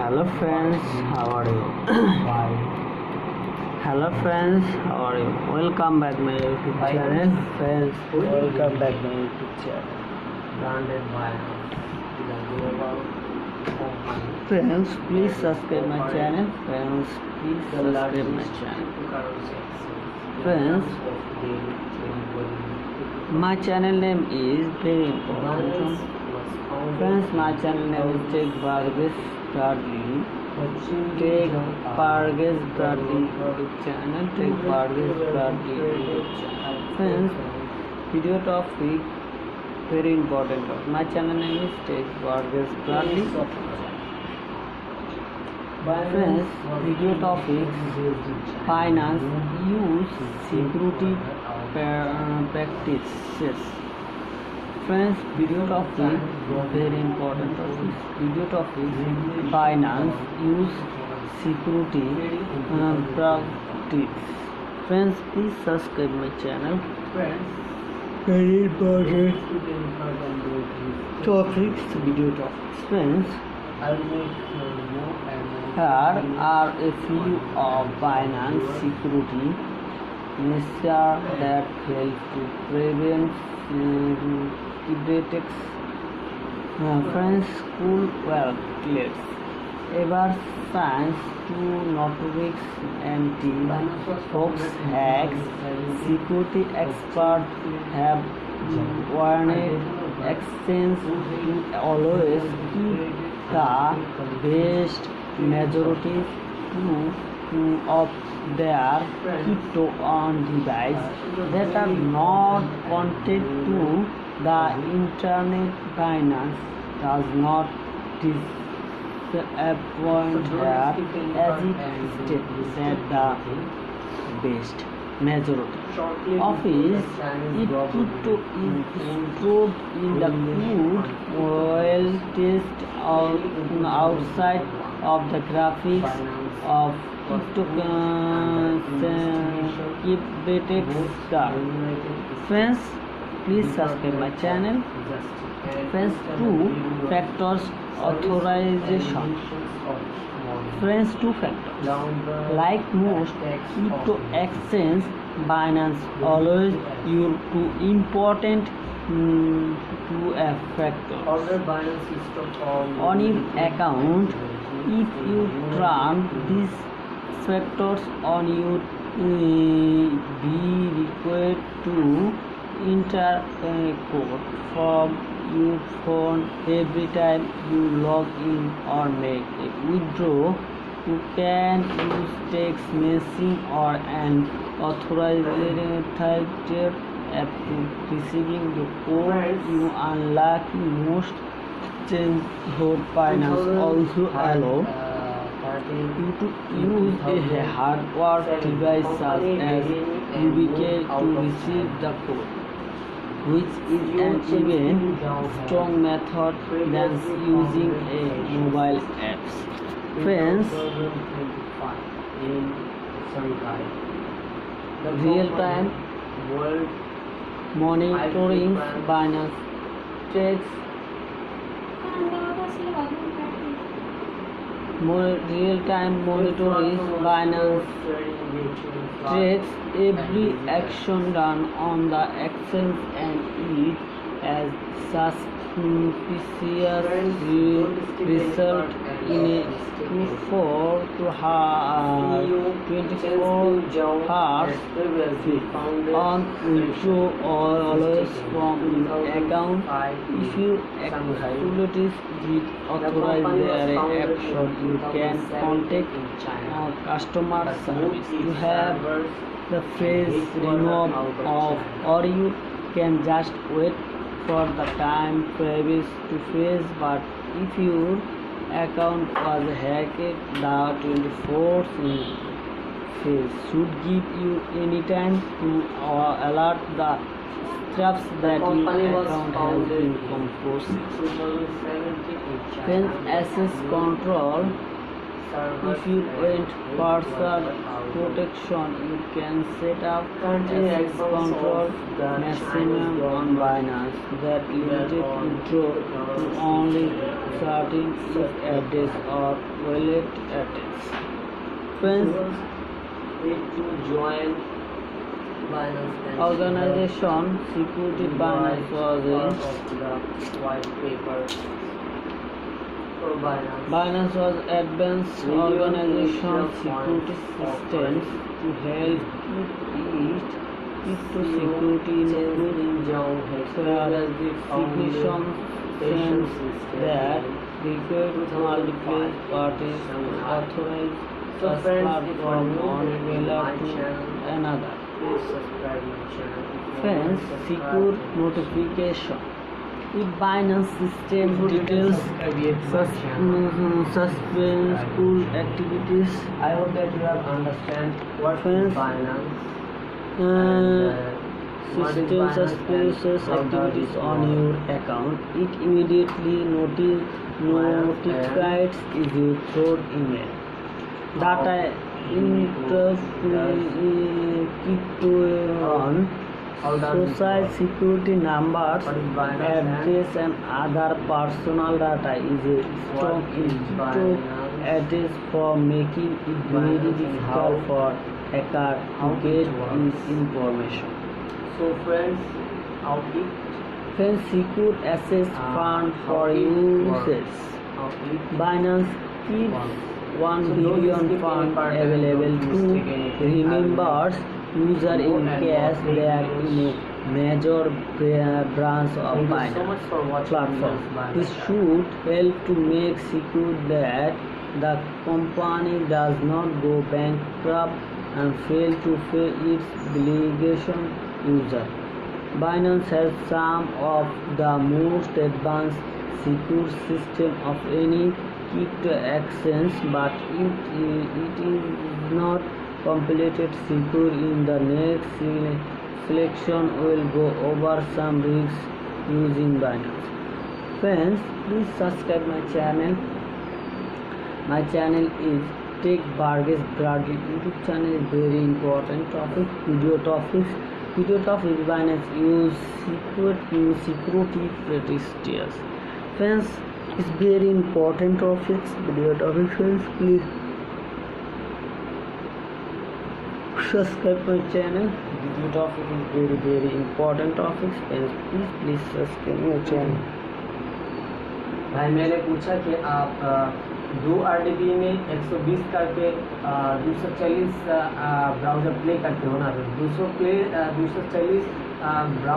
Hello friends, how are you? Hello friends, how are you? Welcome back my YouTube channel. Friends, welcome back my YouTube channel. Branded by the global company. Friends, please subscribe my channel. Friends, please subscribe my channel. Friends, my channel name is very important. Friends, my channel name is Tech Vargas Bradley. Tech Vargas Bradley YouTube channel. Tech Vargas Bradley YouTube channel. Friends, video topic very important. My channel name is Tech Vargas Bradley. Friends, video topic finance use security practices. Friends, video topic very important topic. Video topic finance use security practice. Friends, please subscribe my channel. Very important topics, video topics. Friends, here are a few of finance security measures that help to prevent cyberattacks. Friends, school workplace. Ever since two notorious anti-hoax hacks, security experts have warned exchange to always keep the vast majority of their crypto on devices that are not connected to the internet. Binance does not disappoint here, as it states that the vast majority of its crypto is stored in the cloud, while test outside of the graphics of cryptocurrency. Friends, please subscribe my channel. Friends, two factors authorization. Friends, two factors. Like most crypto exchange, Binance always use two important factors on your account. If you turn these factors on, you be required to enter a code from your phone every time you log in or make a withdrawal. You can use text messaging or an authorized app to receiving the code. You unlock most change code. Binance also allow you to use a hardware device such as UBK to receive the code, which is an even strong method than using a mobile apps. Friends, real-time monitoring. Binance tracks real-time monitoring. Binance tracks every action done on the exchange, and it has suspicious result in a 24 hours on withdraw always from your account. If your activities did authorize their action, you can contact customer service to have the phrase removed off, or you can just wait for the time previous to phase. But if your account was hacked, the 24th phase should give you any time to alert the traps that your account has been composed. Then access control. If you want personal protection, you can set up access control maximum on Binance that limited withdrawal to only certain address or wallet address. Friends, need to join Binance and organization security Binance was part in of the white paper for Binance. Binance was advanced organization security systems to help keep crypto security including significant sense that required multiple parties to authorize transfer from one wallet to another. Please subscribe my channel. Friends, secure notification. If Binance system details suspenseful activities, I hope that you have understand what is Friends, Binance. system suspicious activities on your account, it immediately notifies you through email. Data encryption, social security numbers, address and other personal data is a strong input address for making it very difficult for hacker to get this information. So friends, how it Friends, secure access fund for users. Binance keeps 1 billion fund available to remembers user in case they are in a major branch of Binance platform. This should help to make secure that the company does not go bankrupt and fail to pay its obligation user. Binance has some of the most advanced secure system of any crypto exchange, but it is not completely secure. In the next selection, we will go over some risks using Binance. Friends, please subscribe my channel. My channel is Tech Bargis Bradley. YouTube channel is very important topic. Video topics Binance use security practices. Friends, it's very important topics. Video topics. Friends, please subscribe my channel. Video topic is very important topics. Friends, please subscribe my channel. भाई मैंने पूछा कि आप 2 RDP में 120 करके 240 browser play करते हो ना, 240 ब्राउज़र